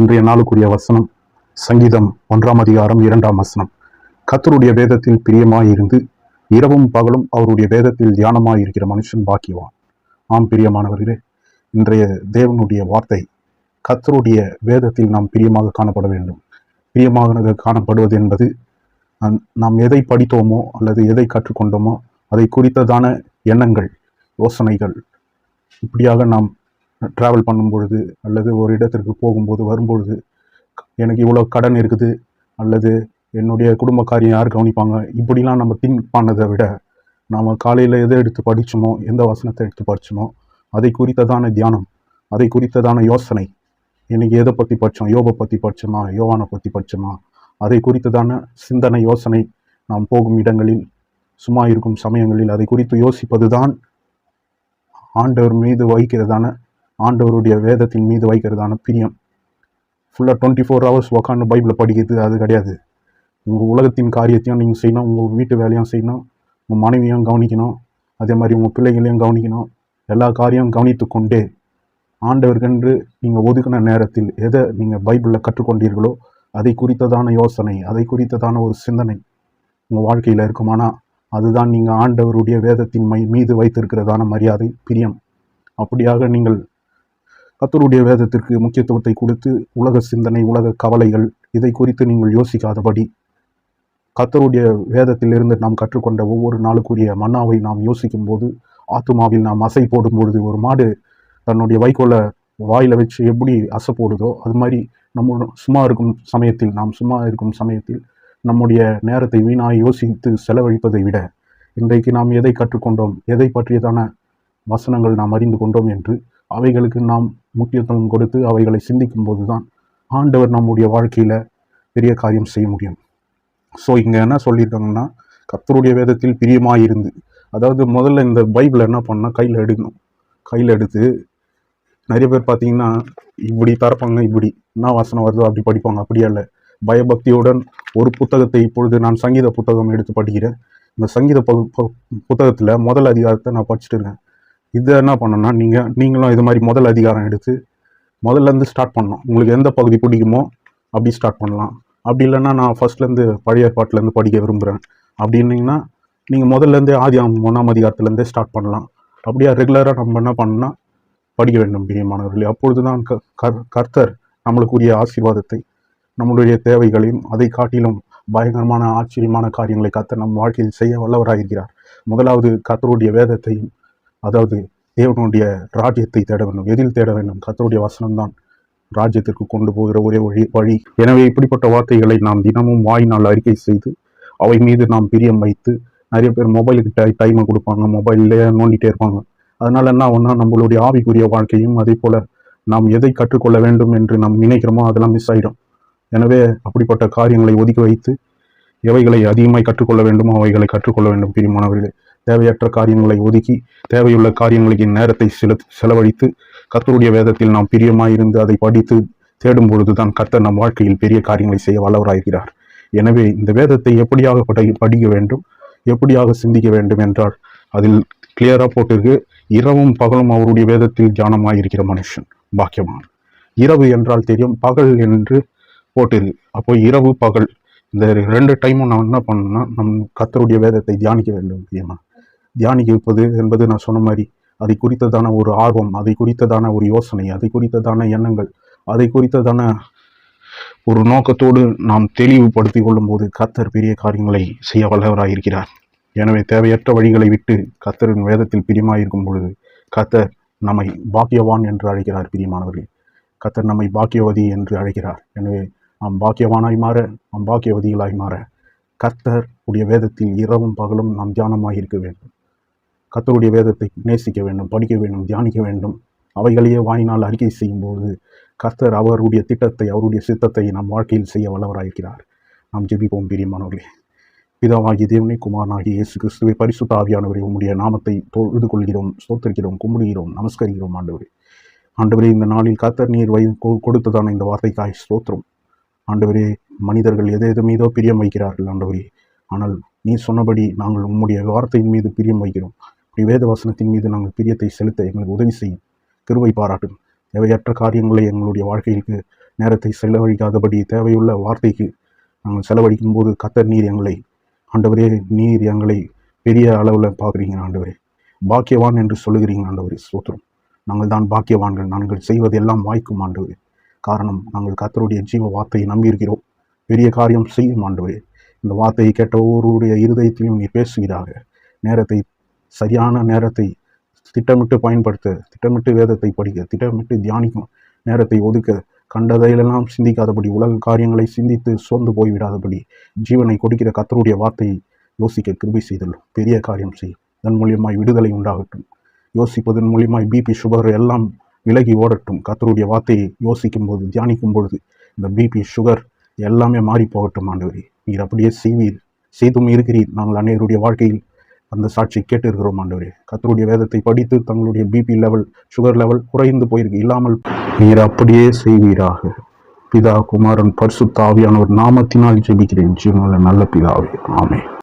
இன்றைய நாளுக்குரிய வசனம் சங்கீதம் 1 அதிகாரம் 2 கர்த்தருடைய வேதத்தில் பிரியமாயிருந்து இரவும் பகலும் அவருடைய வேதத்தில் தியானமாயிருக்கிற மனுஷன் பாக்கியவான். ஆம் பிரியமானவர்களே, இன்றைய தேவனுடைய வார்த்தை கர்த்தருடைய வேதத்தில் நாம் பிரியமாக காணப்பட வேண்டும். பிரியமாக காணப்படுவது என்பது நாம் எதை படித்தோமோ அல்லது எதை கற்றுக்கொண்டோமோ அதை குறித்ததான எண்ணங்கள், யோசனைகள். இப்படியாக நாம் ட்ராவல் பண்ணும்பொழுது அல்லது ஒரு இடத்திற்கு போகும்போது வரும்பொழுது, எனக்கு இவ்வளோ கடன் இருக்குது அல்லது என்னுடைய குடும்ப காரியம் யார் கவனிப்பாங்க, இப்படிலாம் நம்ம திங்க் பண்ணதை விட நாம் காலையில் எதை எடுத்து படித்தோமோ, எந்த வசனத்தை எடுத்து படித்தோமோ அதை குறித்ததான தியானம், அதை குறித்ததான யோசனை. இன்றைக்கி எதை பற்றி படித்தோம்? யோபை பற்றி படித்தோமா, யோவானை பற்றி படித்தோமா, அதை குறித்ததான சிந்தனை, யோசனை. நாம் போகும் இடங்களில், சும்மா இருக்கும் சமயங்களில் அதை குறித்து யோசிப்பது தான் ஆண்டவர் மீது வைக்கிறதான, ஆண்டவருடைய வேதத்தின் மீது வைக்கிறதான பிரியம். ஃபுல்லாக 24 hours உட்காந்து பைபிளை படிக்கிறது அது கிடையாது. உங்கள் உலகத்தின் காரியத்தையும் நீங்கள் செய்யணும், உங்கள் வீட்டு வேலையும் செய்யணும், உங்கள் மனைவியும் கவனிக்கணும், அதே மாதிரி உங்கள் பிள்ளைகளையும் கவனிக்கணும். எல்லா காரியம் கவனித்து கொண்டே ஆண்டவர்கென்று நீங்கள் ஒதுக்கின நேரத்தில் எதை நீங்கள் பைபிளில் கற்றுக்கொண்டீர்களோ அதை குறித்ததான யோசனை, அதை குறித்ததான ஒரு சிந்தனை உங்கள் வாழ்க்கையில் இருக்குமானா அதுதான் நீங்கள் ஆண்டவருடைய வேதத்தின் மீது வைத்திருக்கிறதான மரியாதை, பிரியம். அப்படியாக நீங்கள் கர்த்தருடைய வேதத்திற்கு முக்கியத்துவத்தை கொடுத்து உலக சிந்தனை, உலக கவலைகள் இதை குறித்து நீங்கள் யோசிக்காதபடி கர்த்தருடைய வேதத்திலிருந்து நாம் கற்றுக்கொண்ட ஒவ்வொரு நாளுக்குரிய மன்னாவை நாம் யோசிக்கும் போது, ஆத்துமாவில் நாம் அசை போடும் பொழுது, ஒரு மாடு தன்னுடைய வைக்கோலை வாயில் வச்சு எப்படி அசை போடுதோ அது மாதிரி நம்ம சும்மா இருக்கும் சமயத்தில் நம்முடைய நேரத்தை வீணாக யோசித்து செலவழிப்பதை விட, இன்றைக்கு நாம் எதை கற்றுக்கொண்டோம், எதை பற்றியதான வசனங்கள் நாம் அறிந்து கொண்டோம் என்று அவைகளுக்கு நாம் முக்கியத்துவம் கொடுத்து அவைகளை சிந்திக்கும் போது தான் ஆண்டவர் நம்முடைய வாழ்க்கையில் பெரிய காரியம் செய்ய முடியும். ஸோ இங்கே என்ன சொல்லியிருக்காங்கன்னா, கர்த்தருடைய வேதத்தில் பிரியமாயிருந்து, அதாவது முதல்ல இந்த பைபிளை என்ன பண்ணால் கையில் எடுக்கணும். கையில் எடுத்து நிறைய பேர் பார்த்தீங்கன்னா இப்படி தரப்பாங்க, இப்படி என்ன வசனம் வருதோ அப்படி படிப்பாங்க. அப்படியே இல்லை, பயபக்தியுடன் ஒரு புத்தகத்தை, இப்பொழுது நான் சங்கீத புத்தகம் எடுத்து படிக்கிறேன். இந்த சங்கீத புத்தகத்தில் முதல் அதிகாரத்தை நான் படிச்சுட்டு இருக்கேன். இதை என்ன பண்ணணும்னா நீங்களும் இது மாதிரி முதல் அதிகாரம் எடுத்து முதல்லேருந்து ஸ்டார்ட் பண்ணணும். உங்களுக்கு எந்த பகுதி பிடிக்குமோ அப்படி ஸ்டார்ட் பண்ணலாம். அப்படி இல்லைன்னா நான் ஃபர்ஸ்ட்லேருந்து பழைய பாட்டிலேருந்து படிக்க விரும்புகிறேன் அப்படின்னீங்கன்னா நீங்கள் முதல்லேருந்தே ஆதியாகமம் 1 அதிகாரத்துலேருந்தே ஸ்டார்ட் பண்ணலாம். அப்படியே ரெகுலராக நம்ம என்ன பண்ணணும்னா படிக்க வேண்டும் பிரியமானவர்களே. அப்பொழுது தான் கர்த்தர் நம்மளுக்குரிய ஆசீர்வாதத்தை, நம்மளுடைய தேவைகளையும் அதை காட்டிலும் பயங்கரமான ஆச்சரியமான காரியங்களை கர்த்தர் நம் வாழ்க்கையில் செய்ய வல்லவராயிருக்கிறார். முதலாவது கர்த்தருடைய வேதத்தையும், அதாவது தேவனுடைய ராஜ்யத்தை தேட வேண்டும். எதில் தேட வேண்டும்? கர்த்தருடைய வசனம்தான் ராஜ்யத்திற்கு கொண்டு போகிற ஒரே வழி. எனவே இப்படிப்பட்ட வார்த்தைகளை நாம் தினமும் வாயினால் அறிக்கை செய்து அவை மீது நாம் பிரியம் வைத்து, நிறைய பேர் மொபைலுக்கு டைமை கொடுப்பாங்க, மொபைல்லையே நோண்டிகிட்டே இருப்பாங்க. அதனால என்ன ஒன்றா நம்மளுடைய ஆவிக்குரிய வாழ்க்கையும் அதே போல் நாம் எதை கற்றுக்கொள்ள வேண்டும் என்று நாம் நினைக்கிறோமோ அதெல்லாம் மிஸ் ஆகிடும். எனவே அப்படிப்பட்ட காரியங்களை ஒதுக்கி வைத்து எவைகளை அதிகமாய் கற்றுக்கொள்ள வேண்டுமோ அவைகளை கற்றுக்கொள்ள வேண்டும் பிரியமானவர்களே. தேவையற்ற காரியங்களை ஒதுக்கி தேவையுள்ள காரியங்களுக்கு நேரத்தை செலவழித்து கர்த்தருடைய வேதத்தில் நாம் பிரியமாயிருந்து அதை படித்து தேடும் பொழுதுதான் கர்த்தர் நம் வாழ்க்கையில் பெரிய காரியங்களை செய்ய வல்லவராகிறார். எனவே இந்த வேதத்தை எப்படியாக படிக்க வேண்டும், எப்படியாக சிந்திக்க வேண்டும் என்றால் அதில் கிளியராக போட்டிருக்கு, இரவும் பகலும் அவருடைய வேதத்தில் தியானமாயிருக்கிற மனுஷன் பாக்கியவான். இரவு என்றால் தெரியும், பகல் என்று போட்டிருக்கு. அப்போ இரவு பகல் இந்த 2 டைமும் நான் என்ன பண்ணணும்னா நம் கர்த்தருடைய வேதத்தை தியானிக்க வேண்டும். முக்கியமாக தியானிப்பது என்பது நான் சொன்ன மாதிரி அதை குறித்ததான ஒரு ஆர்வம், அதை குறித்ததான ஒரு யோசனை, அதை குறித்ததான எண்ணங்கள், அதை குறித்ததான ஒரு நோக்கத்தோடு நாம் தெளிவுபடுத்தி கொள்ளும் போது கர்த்தர் பெரிய காரியங்களை செய்ய வல்லவராயிருக்கிறார். எனவே தேவையற்ற வழிகளை விட்டு கர்த்தரின் வேதத்தில் பிரியமாயிருக்கும் பொழுது கர்த்தர் நம்மை பாக்கியவான் என்று அழைக்கிறார். பிரியமானவர்களே, கர்த்தர் நம்மை பாக்கியவதி என்று அழைக்கிறார். எனவே நாம் பாக்கியவானாய் மாற, நாம் பாக்கியவதிகளாய் மாற கர்த்தர் உடைய வேதத்தில் இரவும் பகலும் நாம் தியானமாக இருக்க வேண்டும். கர்த்தருடைய வேதத்தை நேசிக்க வேண்டும், படிக்க வேண்டும், தியானிக்க வேண்டும். அவைகளையே வாயினால் அறிக்கை செய்யும்போது கர்த்தர் அவருடைய திட்டத்தை, அவருடைய சித்தத்தை நம் வாழ்க்கையில் செய்ய வல்லவராயிருக்கிறார். நாம் ஜெபிப்போம் பிரியமானவர்களே. பிதாவாகிய தேவனே, குமாரனாகிய இயேசு கிறிஸ்துவை, பரிசுத்த ஆவியானவரை உம்முடைய நாமத்தை தொழுது கொள்கிறோம், ஸ்தோத்திரிக்கிறோம், கும்பிடுகிறோம், நமஸ்கரிக்கிறோம். ஆண்டவரே, இந்த நாளில் கர்த்தர் நீர் கொடுத்ததான இந்த வார்த்தைக்காய் ஸ்தோத்திரம். ஆண்டவரே, மனிதர்கள் எது மீதோ பிரியம் வைக்கிறார்கள் ஆண்டவரே, ஆனால் நீ சொன்னபடி நாங்கள் உம்முடைய வார்த்தையின் மீது பிரியம் வைக்கிறோம். வேத வசனத்தின் மீது நாங்கள் பிரியத்தை செலுத்த எங்களுக்கு உதவி செய்யும், கிருபை பாராட்டும். தேவையற்ற காரியங்களை எங்களுடைய வாழ்க்கைக்கு நேரத்தை செலவழிக்காதபடி தேவையுள்ள வார்த்தைக்கு நாங்கள் செலவழிக்கும் போது கர்த்தர் நீர் எங்களை பெரிய அளவில் பார்க்குறீங்க ஆண்டவரே. பாக்கியவான் என்று சொல்லுகிறீங்க ஆண்டவரே. ஸ்தோத்திரம். நாங்கள் தான் பாக்கியவான்கள். நாங்கள் செய்வது எல்லாம் வாய்க்கும் ஆண்டவரே. காரணம், நாங்கள் கர்த்தருடைய ஜீவ வார்த்தையை நம்பியிருக்கிறோம். பெரிய காரியம் செய்யும் ஆண்டவரே. இந்த வார்த்தையை கேட்ட ஒவ்வொருடைய இருதயத்திலும் நீர் பேசுகிறாக. நேரத்தை, சரியான நேரத்தை திட்டமிட்டு பயன்படுத்த, திட்டமிட்டு வேதத்தை படிக்க, திட்டமிட்டு தியானிக்கும் நேரத்தை ஒதுக்க, கண்டதையெல்லாம் சிந்திக்காதபடி, உலக காரியங்களை சிந்தித்து சோர்ந்து போய்விடாதபடி, ஜீவனை கொடுக்கிற கர்த்தருடைய வார்த்தையை யோசிக்க கிருபை செய்துள்ளோம். பெரிய காரியம் செய்யும். இதன் மூலியமாய் விடுதலை உண்டாகட்டும். யோசிப்பதன் மூலியமாய் பிபி, சுகர் எல்லாம் விலகி ஓடட்டும். கர்த்தருடைய வார்த்தையை யோசிக்கும் போது, தியானிக்கும் பொழுது இந்த பிபி, சுகர் எல்லாமே மாறி போகட்டும் ஆண்டவரே. நீர் அப்படியே செய்தும் இருக்கிறீர். நாங்கள் அநேகருடைய வாழ்க்கையில் அந்த சாட்சி கேட்டு இருக்கிறோம் ஆண்டவரே. கர்த்தருடைய வேதத்தை படித்து தங்களுடைய பிபி லெவல், சுகர் லெவல் குறைந்து போயிருக்கு, இல்லாமல் நீர் அப்படியே செய்வீராக. பிதா, குமாரன், பரிசுத்த ஆவியானவர் நாமத்தினால் ஜெபிக்கிறேன் ஜீவனுள்ள நல்ல பிதாவே. ஆமென்.